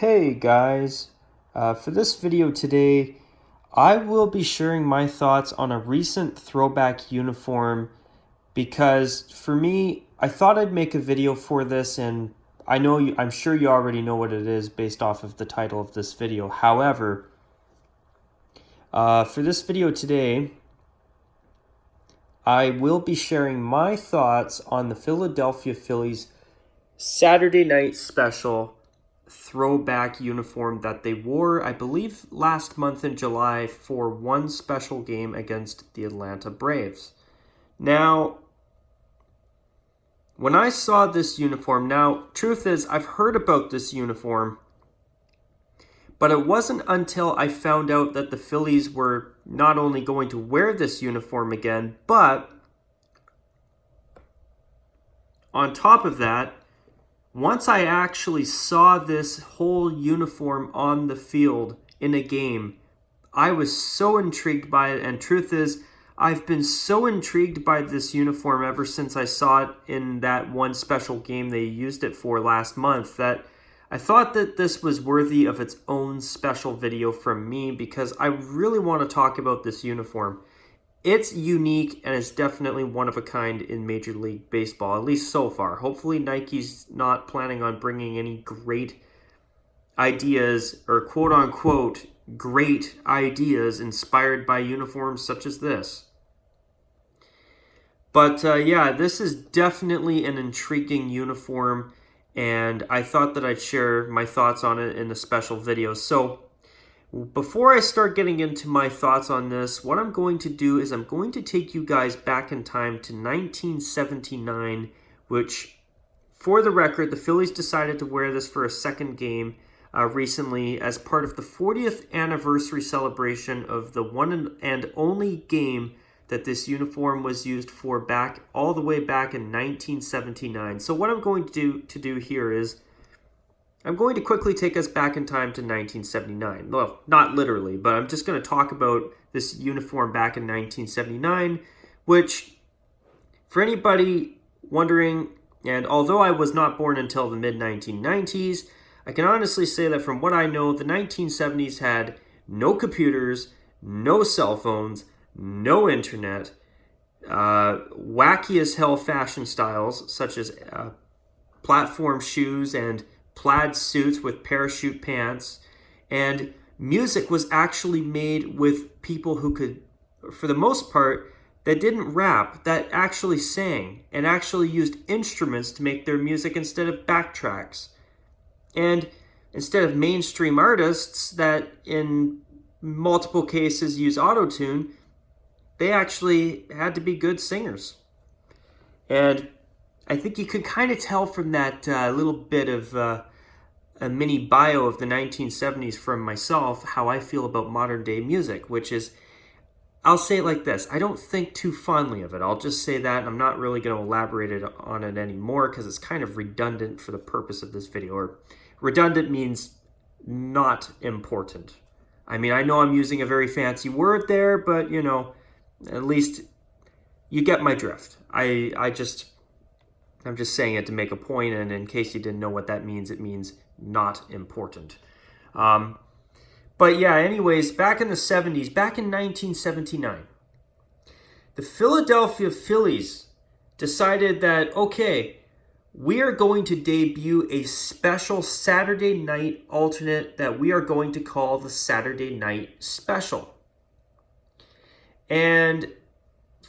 Hey guys, for this video today, I will be sharing my thoughts on a recent throwback uniform because for me, I thought I'd make a video for this and I'm sure you already know what it is based off of the title of this video. However, for this video today, I will be sharing my thoughts on the Philadelphia Phillies Saturday night special throwback uniform that they wore, I believe, last month in July for one special game against the Atlanta Braves. Now, when I saw this uniform, truth is, I've heard about this uniform, but it wasn't until I found out that the Phillies were not only going to wear this uniform again, but on top of that, once I actually saw this whole uniform on the field in a game, I was so intrigued by it. And truth is, I've been so intrigued by this uniform ever since I saw it in that one special game they used it for last month that I thought that this was worthy of its own special video from me because I really want to talk about this uniform. It's unique and it's definitely one of a kind in Major League Baseball, at least so far. Hopefully Nike's not planning on bringing any great ideas or quote-unquote great ideas inspired by uniforms such as this. But yeah, this is definitely an intriguing uniform and I thought that I'd share my thoughts on it in a special video. So before I start getting into my thoughts on this, what I'm going to do is I'm going to take you guys back in time to 1979, which, for the record, the Phillies decided to wear this for a second game recently as part of the 40th anniversary celebration of the one and only game that this uniform was used for all the way back in 1979. So what I'm going to do here is I'm going to quickly take us back in time to 1979. Well, not literally, but I'm just going to talk about this uniform back in 1979, which, for anybody wondering, and although I was not born until the mid-1990s, I can honestly say that from what I know, the 1970s had no computers, no cell phones, no internet, wacky as hell fashion styles, such as platform shoes and plaid suits with parachute pants, and music was actually made with people who could, for the most part, that didn't rap, that actually sang and actually used instruments to make their music instead of backtracks. And instead of mainstream artists that in multiple cases use auto-tune, they actually had to be good singers. And I think you could kind of tell from that little bit of a mini bio of the 1970s from myself how I feel about modern day music, which is, I'll say it like this, I don't think too fondly of it. I'll just say that. I'm not really going to elaborate on it anymore because it's kind of redundant for the purpose of this video. Or redundant means not important. I mean, I know I'm using a very fancy word there, but you know, at least you get my drift. I'm just saying it to make a point, and in case you didn't know what that means, it means not important. But yeah, anyways, back in the 70s, back in 1979, the Philadelphia Phillies decided that, okay, we are going to debut a special Saturday night alternate that we are going to call the Saturday Night Special. And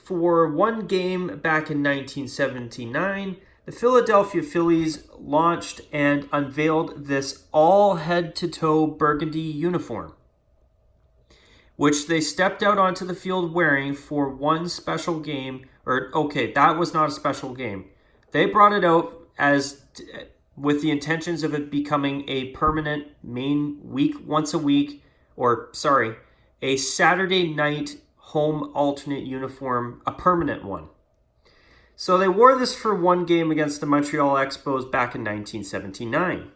for one game back in 1979, the Philadelphia Phillies launched and unveiled this all head-to-toe burgundy uniform, which they stepped out onto the field wearing for one special game. Or, okay, that was not a special game. They brought it out with the intentions of it becoming a permanent a Saturday night home alternate uniform, a permanent one. So they wore this for one game against the Montreal Expos back in 1979.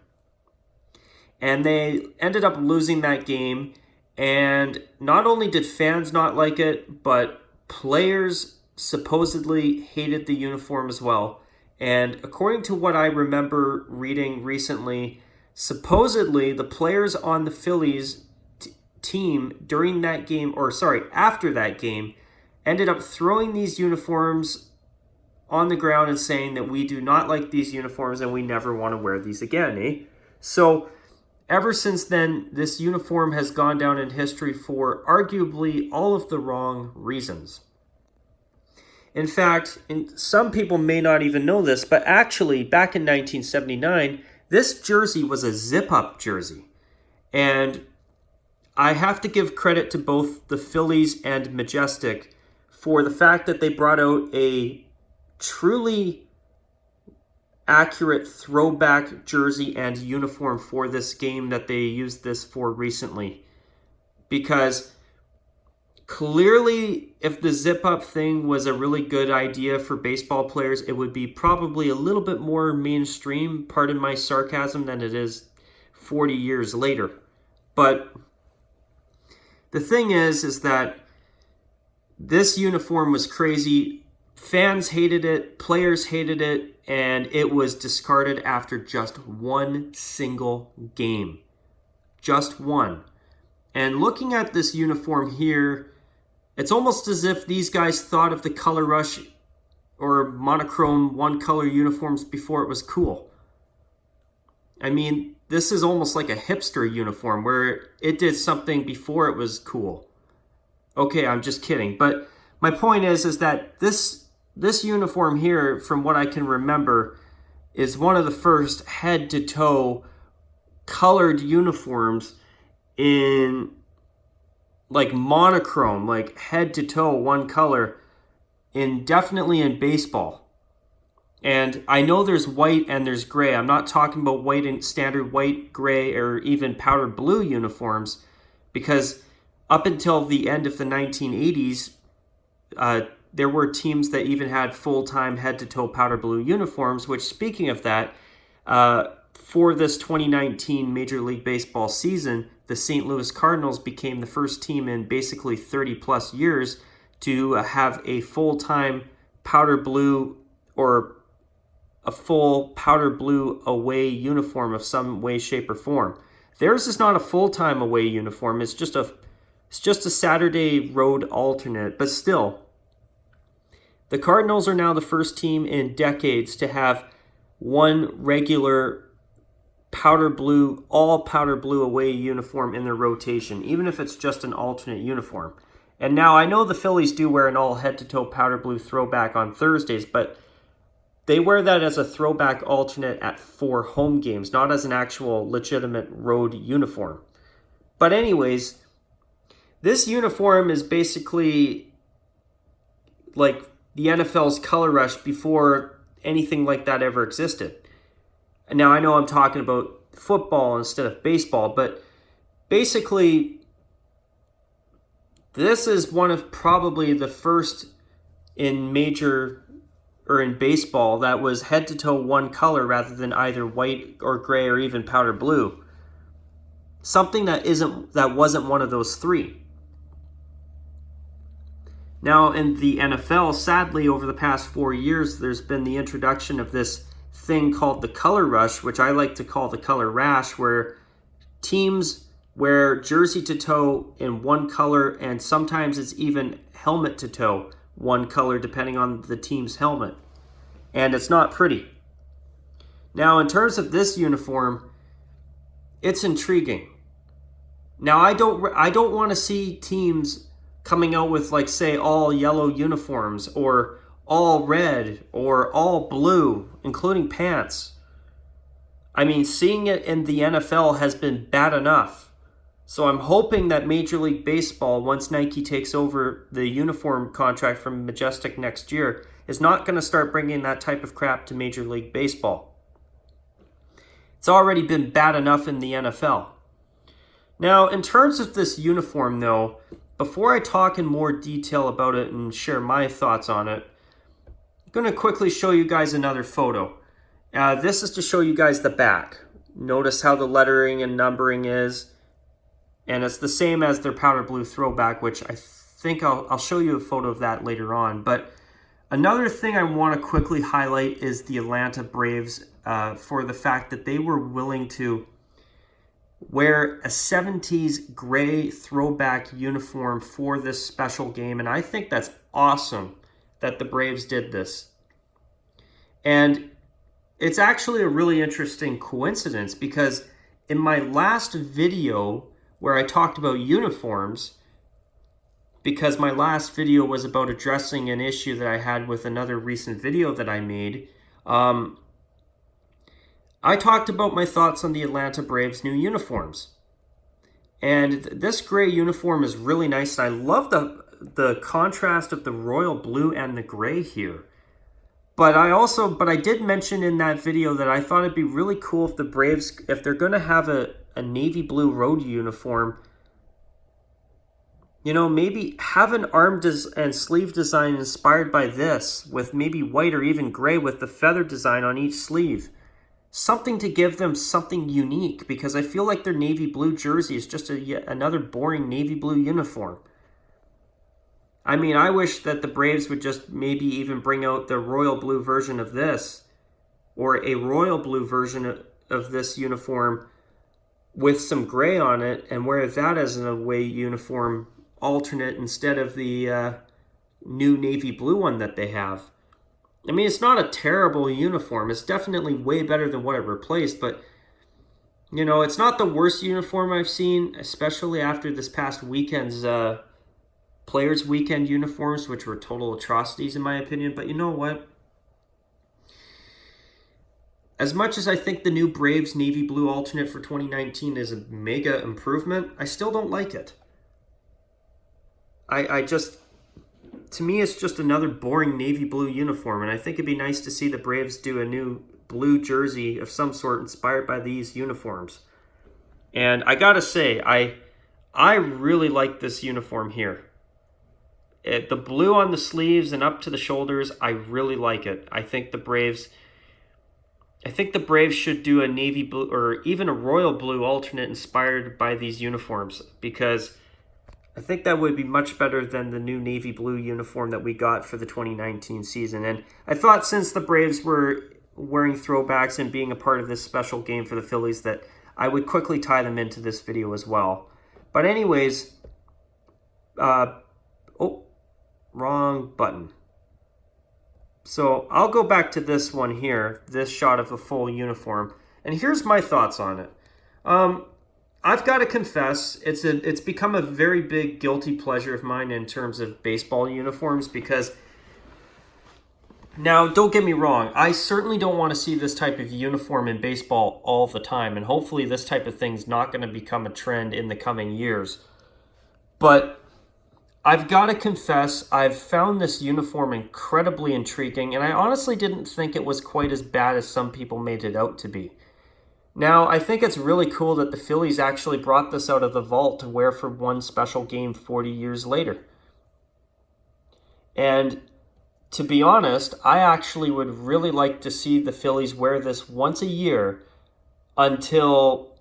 And they ended up losing that game. And not only did fans not like it, but players supposedly hated the uniform as well. And according to what I remember reading recently, Supposedly, the players on the Phillies team during that game, or sorry, after that game, ended up throwing these uniforms on the ground and saying that we do not like these uniforms and we never want to wear these again, eh? So ever since then, this uniform has gone down in history for arguably all of the wrong reasons. In fact, some people may not even know this, but actually back in 1979, this jersey was a zip-up jersey. And I have to give credit to both the Phillies and Majestic for the fact that they brought out a truly accurate throwback jersey and uniform for this game that they used this for recently. Because clearly, if the zip-up thing was a really good idea for baseball players, it would be probably a little bit more mainstream, pardon my sarcasm, than it is 40 years later. But the thing is that this uniform was crazy. Fans hated it, players hated it, and it was discarded after just one single game. Just one. And looking at this uniform here, it's almost as if these guys thought of the color rush or monochrome one-color uniforms before it was cool. I mean, this is almost like a hipster uniform where it did something before it was cool. Okay, I'm just kidding. But my point is that this uniform here, from what I can remember, is one of the first head-to-toe colored uniforms in like monochrome, like head-to-toe one color, definitely in baseball. And I know there's white and there's gray. I'm not talking about white and standard white, gray, or even powder blue uniforms, because up until the end of the 1980s, there were teams that even had full-time head-to-toe powder blue uniforms, which, speaking of that, for this 2019 Major League Baseball season, the St. Louis Cardinals became the first team in basically 30-plus years to have a full-time powder blue or a full powder blue away uniform of some way, shape, or form. Theirs is not a full-time away uniform. It's just a Saturday road alternate, but still. The Cardinals are now the first team in decades to have one regular all powder blue away uniform in their rotation, even if it's just an alternate uniform. And now I know the Phillies do wear an all head-to-toe powder blue throwback on Thursdays, but they wear that as a throwback alternate for home games, not as an actual legitimate road uniform. But anyways, this uniform is basically like the NFL's color rush before anything like that ever existed. And now I know I'm talking about football instead of baseball, but basically this is one of probably the first in baseball that was head-to-toe one color rather than either white or gray or even powder blue. Something that wasn't one of those three. Now, in the NFL, sadly, over the past 4 years, there's been the introduction of this thing called the color rush, which I like to call the color rash, where teams wear jersey to toe in one color, and sometimes it's even helmet to toe one color, depending on the team's helmet. And it's not pretty. Now, in terms of this uniform, it's intriguing. Now, I don't want to see teams coming out with, like, say, all yellow uniforms or all red or all blue, including pants. I mean, seeing it in the NFL has been bad enough. So I'm hoping that Major League Baseball, once Nike takes over the uniform contract from Majestic next year, is not going to start bringing that type of crap to Major League Baseball. It's already been bad enough in the NFL. Now, in terms of this uniform, though, before I talk in more detail about it and share my thoughts on it, I'm going to quickly show you guys another photo. This is to show you guys the back. Notice how the lettering and numbering is. And it's the same as their powder blue throwback, which I think I'll show you a photo of that later on. But another thing I want to quickly highlight is the Atlanta Braves for the fact that they were willing to wear a 70s gray throwback uniform for this special game. And I think that's awesome that the Braves did this. And it's actually a really interesting coincidence because in my last video where I talked about uniforms, because my last video was about addressing an issue that I had with another recent video that I made, I talked about my thoughts on the Atlanta Braves' new uniforms. And this gray uniform is really nice. And I love the contrast of the royal blue and the gray here. But I did mention in that video that I thought it'd be really cool if the Braves, if they're going to have a navy blue road uniform, you know, maybe have an arm and sleeve design inspired by this, with maybe white or even gray with the feather design on each sleeve. Something to give them something unique, because I feel like their navy blue jersey is just yet another boring navy blue uniform. I mean, I wish that the Braves would just maybe even bring out the royal blue version of this, or a royal blue version of this uniform with some gray on it, and wear that as an away uniform alternate instead of the new navy blue one that they have. I mean, it's not a terrible uniform. It's definitely way better than what it replaced, but, you know, it's not the worst uniform I've seen, especially after this past weekend's Players' Weekend uniforms, which were total atrocities in my opinion. But you know what? As much as I think the new Braves navy blue alternate for 2019 is a mega improvement, I still don't like it. To me, it's just another boring navy blue uniform, and I think it'd be nice to see the Braves do a new blue jersey of some sort inspired by these uniforms. And I gotta say, I really like this uniform here. The blue on the sleeves and up to the shoulders, I really like it. I think the Braves should do a navy blue or even a royal blue alternate inspired by these uniforms, because I think that would be much better than the new navy blue uniform that we got for the 2019 season. And I thought since the Braves were wearing throwbacks and being a part of this special game for the Phillies that I would quickly tie them into this video as well. But anyways, wrong button. So I'll go back to this one here, this shot of the full uniform. And here's my thoughts on it. I've got to confess, it's become a very big guilty pleasure of mine in terms of baseball uniforms, because now, don't get me wrong, I certainly don't want to see this type of uniform in baseball all the time, and hopefully this type of thing's not going to become a trend in the coming years. But I've got to confess, I've found this uniform incredibly intriguing, and I honestly didn't think it was quite as bad as some people made it out to be. Now, I think it's really cool that the Phillies actually brought this out of the vault to wear for one special game 40 years later. And to be honest, I actually would really like to see the Phillies wear this once a year until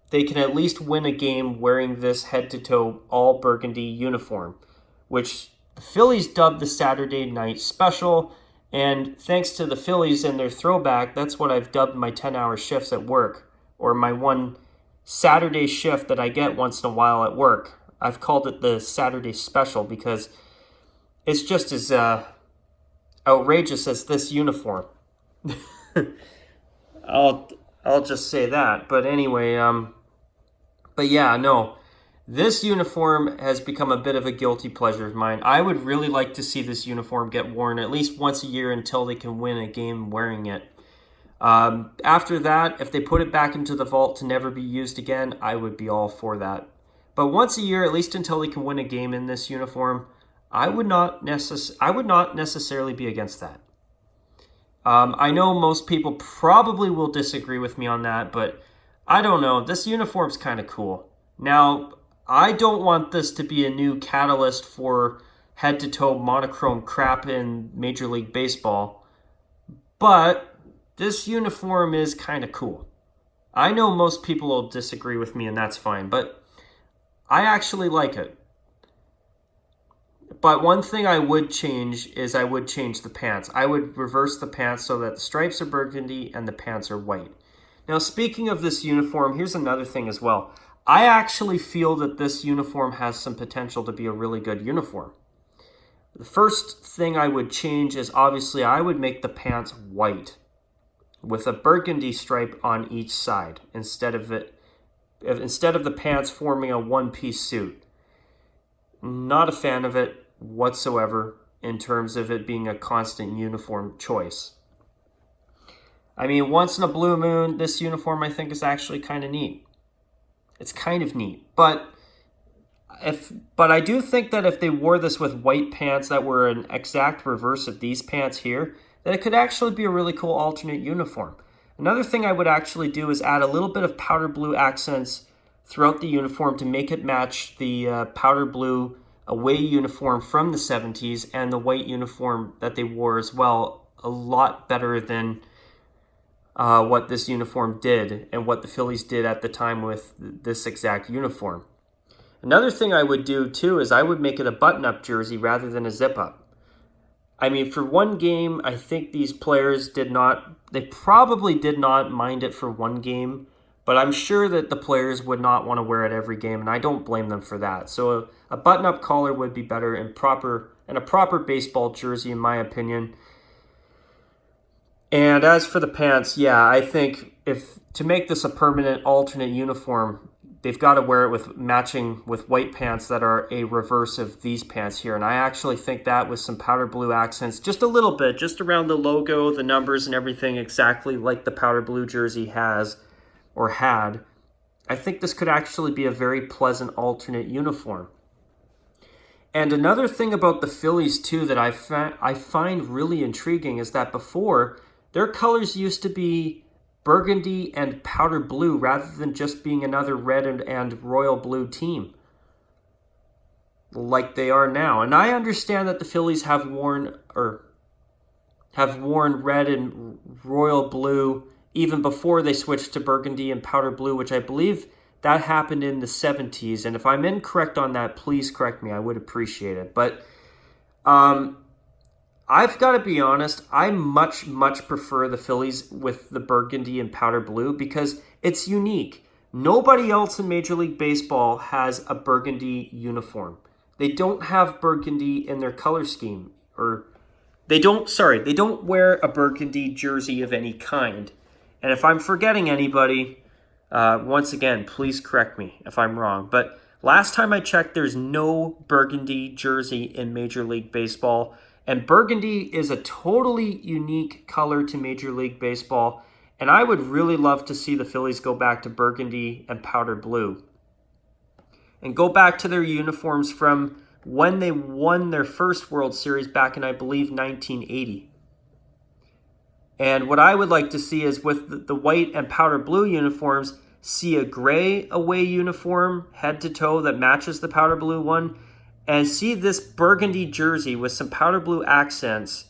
they can at least win a game wearing this head-to-toe all-burgundy uniform, which the Phillies dubbed the Saturday Night Special. And thanks to the Phillies and their throwback, that's what I've dubbed my 10-hour shifts at work, or my one Saturday shift that I get once in a while at work. I've called it the Saturday Special because it's just as outrageous as this uniform. I'll just say that. But anyway, but yeah, no. This uniform has become a bit of a guilty pleasure of mine. I would really like to see this uniform get worn at least once a year until they can win a game wearing it. After that, if they put it back into the vault to never be used again, I would be all for that. But once a year, at least until they can win a game in this uniform, I would not necessarily be against that. I know most people probably will disagree with me on that, but I don't know. This uniform's kind of cool. Now, I don't want this to be a new catalyst for head-to-toe monochrome crap in Major League Baseball, but this uniform is kind of cool. I know most people will disagree with me, and that's fine, but I actually like it. But one thing I would change is I would change the pants. I would reverse the pants so that the stripes are burgundy and the pants are white. Now, speaking of this uniform, here's another thing as well. I actually feel that this uniform has some potential to be a really good uniform. The first thing I would change is obviously I would make the pants white with a burgundy stripe on each side instead of the pants forming a one-piece suit. Not a fan of it whatsoever in terms of it being a constant uniform choice. I mean, once in a blue moon, this uniform I think is actually kind of neat. It's kind of neat, but I do think that if they wore this with white pants that were an exact reverse of these pants here, that it could actually be a really cool alternate uniform. Another thing I would actually do is add a little bit of powder blue accents throughout the uniform to make it match the powder blue away uniform from the 70s and the white uniform that they wore as well, a lot better than what this uniform did and what the Phillies did at the time with this exact uniform. Another thing I would do too is I would make it a button-up jersey rather than a zip-up. I mean, for one game, I think these players they probably did not mind it for one game, but I'm sure that the players would not want to wear it every game, and I don't blame them for that. So a button-up collar would be better and a proper baseball jersey, in my opinion. And as for the pants, yeah, I think to make this a permanent alternate uniform, they've got to wear it with matching with white pants that are a reverse of these pants here. And I actually think that with some powder blue accents, just a little bit, just around the logo, the numbers and everything, exactly like the powder blue jersey has or had, I think this could actually be a very pleasant alternate uniform. And another thing about the Phillies too that I find really intriguing is that before, their colors used to be burgundy and powder blue rather than just being another red and royal blue team like they are now. And I understand that the Phillies have worn red and royal blue even before they switched to burgundy and powder blue, which I believe that happened in the 70s. And if I'm incorrect on that, please correct me. I would appreciate it. But I've got to be honest, I much, much prefer the Phillies with the burgundy and powder blue because it's unique. Nobody else in Major League Baseball has a burgundy uniform. They don't have burgundy in their color scheme. They don't wear a burgundy jersey of any kind. And if I'm forgetting anybody, once again, please correct me if I'm wrong. But last time I checked, there's no burgundy jersey in Major League Baseball. And burgundy is a totally unique color to Major League Baseball. And I would really love to see the Phillies go back to burgundy and powder blue. And go back to their uniforms from when they won their first World Series back in, I believe, 1980. And what I would like to see is with the white and powder blue uniforms, see a gray away uniform head to toe that matches the powder blue one, and see this burgundy jersey with some powder blue accents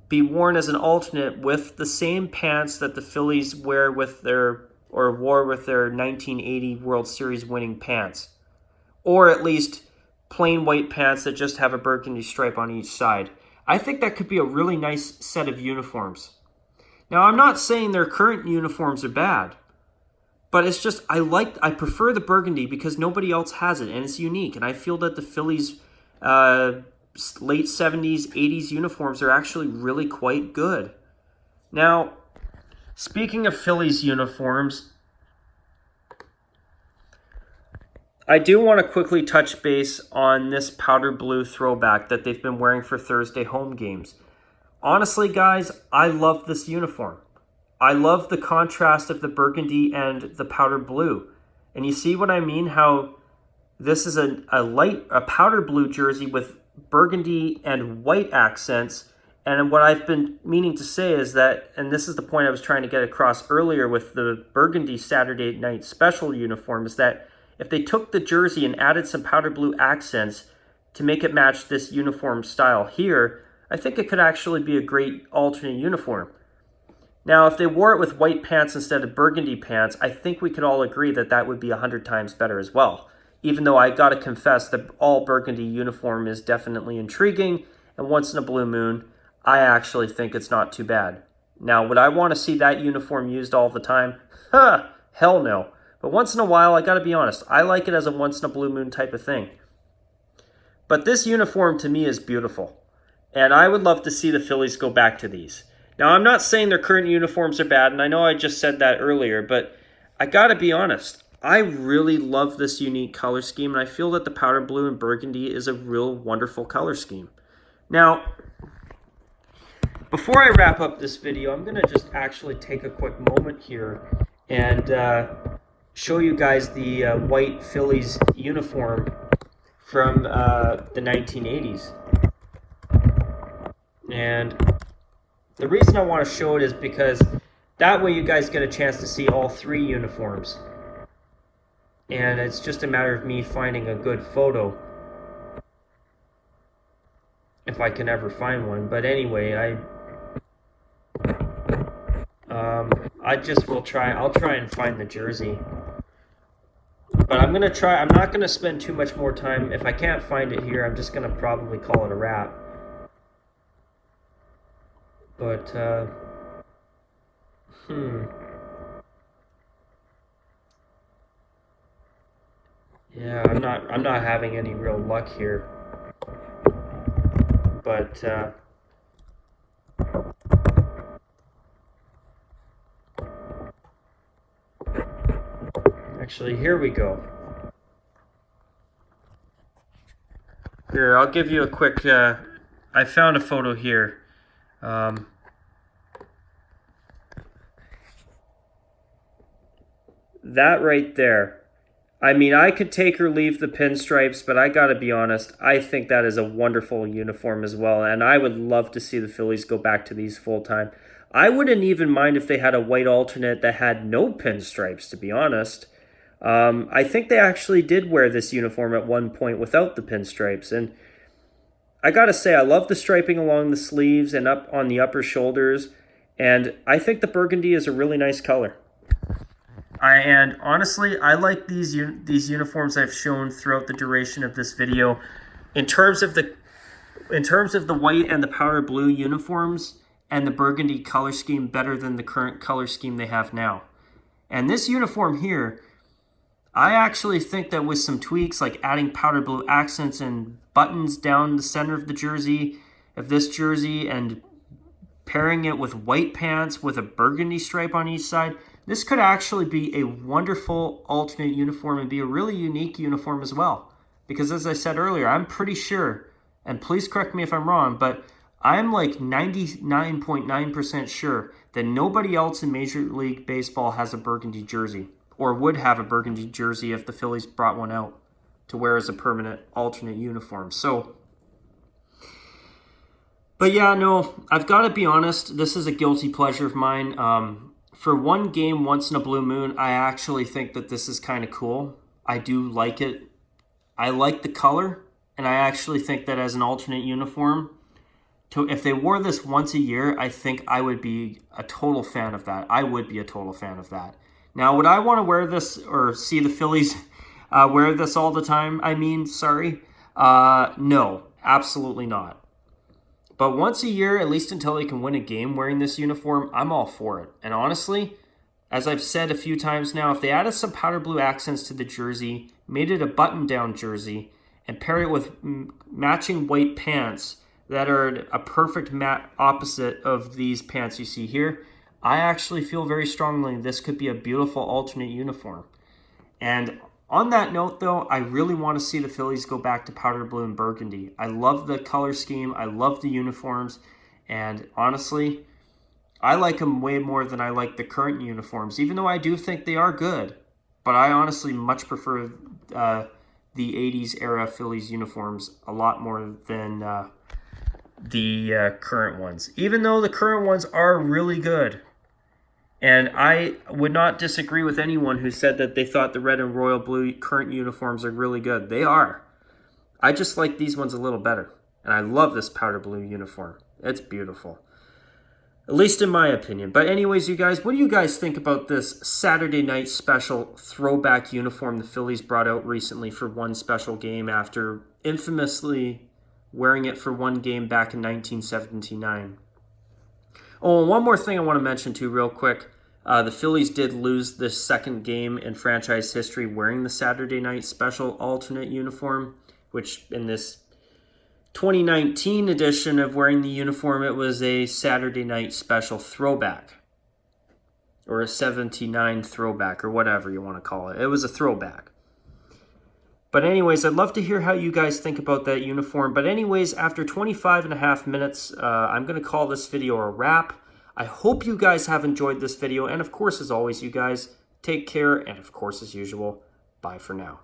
be worn as an alternate with the same pants that the Phillies wore with their 1980 World Series winning pants. Or at least plain white pants that just have a burgundy stripe on each side. I think that could be a really nice set of uniforms. Now, I'm not saying their current uniforms are bad, but it's just I prefer the burgundy because nobody else has it, and it's unique. And I feel that the Phillies' late 70s, 80s uniforms are actually really quite good. Now, speaking of Phillies uniforms, I do want to quickly touch base on this powder blue throwback that they've been wearing for Thursday home games. Honestly, guys, I love this uniform. I love the contrast of the burgundy and the powder blue. And you see what I mean? How this is a powder blue jersey with burgundy and white accents. And what I've been meaning to say is that, and this is the point I was trying to get across earlier with the burgundy Saturday night special uniform, is that if they took the jersey and added some powder blue accents to make it match this uniform style here, I think it could actually be a great alternate uniform. Now, if they wore it with white pants instead of burgundy pants, I think we could all agree that that would be 100 times better as well. Even though I got to confess the all burgundy uniform is definitely intriguing, and once in a blue moon, I actually think it's not too bad. Now, would I want to see that uniform used all the time? Huh, hell no. But once in a while, I got to be honest, I like it as a once in a blue moon type of thing. But this uniform to me is beautiful. And I would love to see the Phillies go back to these. Now, I'm not saying their current uniforms are bad, and I know I just said that earlier, but I got to be honest. I really love this unique color scheme, and I feel that the powder blue and burgundy is a real wonderful color scheme. Now, before I wrap up this video, I'm going to just actually take a quick moment here and show you guys the white Phillies uniform from the 1980s. And the reason I want to show it is because that way you guys get a chance to see all three uniforms. And it's just a matter of me finding a good photo, if I can ever find one. But anyway, I just will try. I'll try and find the jersey. But I'm gonna try. I'm not gonna spend too much more time. If I can't find it here, I'm just gonna probably call it a wrap. But yeah, I'm not having any real luck here. But actually, here we go. Here, I'll give you a quick, I found a photo here. That right there. I mean, I could take or leave the pinstripes, but I gotta be honest, I think that is a wonderful uniform as well, and I would love to see the Phillies go back to these full-time. I wouldn't even mind if they had a white alternate that had no pinstripes, to be honest. I think they actually did wear this uniform at one point without the pinstripes, and I gotta say, I love the striping along the sleeves and up on the upper shoulders, and I think the burgundy is a really nice color. And honestly, I like these uniforms I've shown throughout the duration of this video. In terms of the white and the powder blue uniforms and the burgundy color scheme, better than the current color scheme they have now. And this uniform here, I actually think that with some tweaks like adding powder blue accents and buttons down the center of the jersey, of this jersey, and pairing it with white pants with a burgundy stripe on each side, this could actually be a wonderful alternate uniform and be a really unique uniform as well. Because as I said earlier, I'm pretty sure, and please correct me if I'm wrong, but I'm like 99.9% sure that nobody else in Major League Baseball has a burgundy jersey, or would have a burgundy jersey if the Phillies brought one out to wear as a permanent alternate uniform. So, but yeah, no, I've got to be honest, this is a guilty pleasure of mine. For one game once in a blue moon, I actually think that this is kind of cool. I do like it. I like the color, and I actually think that as an alternate uniform, if they wore this once a year, I think I would be a total fan of that. I would be a total fan of that. Now, would I want to wear this or see the Phillies wear this all the time? No, absolutely not. But once a year, at least until they can win a game wearing this uniform, I'm all for it. And honestly, as I've said a few times now, if they added some powder blue accents to the jersey, made it a button-down jersey, and paired it with matching white pants that are a perfect opposite of these pants you see here, I actually feel very strongly this could be a beautiful alternate uniform. And on that note, though, I really want to see the Phillies go back to powder blue and burgundy. I love the color scheme. I love the uniforms. And honestly, I like them way more than I like the current uniforms, even though I do think they are good. But I honestly much prefer the 80s era Phillies uniforms a lot more than the current ones, even though the current ones are really good. And I would not disagree with anyone who said that they thought the red and royal blue current uniforms are really good. They are. I just like these ones a little better. And I love this powder blue uniform. It's beautiful. At least in my opinion. But anyways, you guys, what do you guys think about this Saturday night special throwback uniform the Phillies brought out recently for one special game after infamously wearing it for one game back in 1979? Oh, and one more thing I want to mention too, real quick. The Phillies did lose the second game in franchise history wearing the Saturday Night Special alternate uniform, which in this 2019 edition of wearing the uniform, it was a Saturday Night Special throwback, or a 79 throwback, or whatever you want to call it. It was a throwback. But anyways, I'd love to hear how you guys think about that uniform. But anyways, after 25 and a half minutes, I'm going to call this video a wrap. I hope you guys have enjoyed this video. And of course, as always, you guys take care. And of course, as usual, bye for now.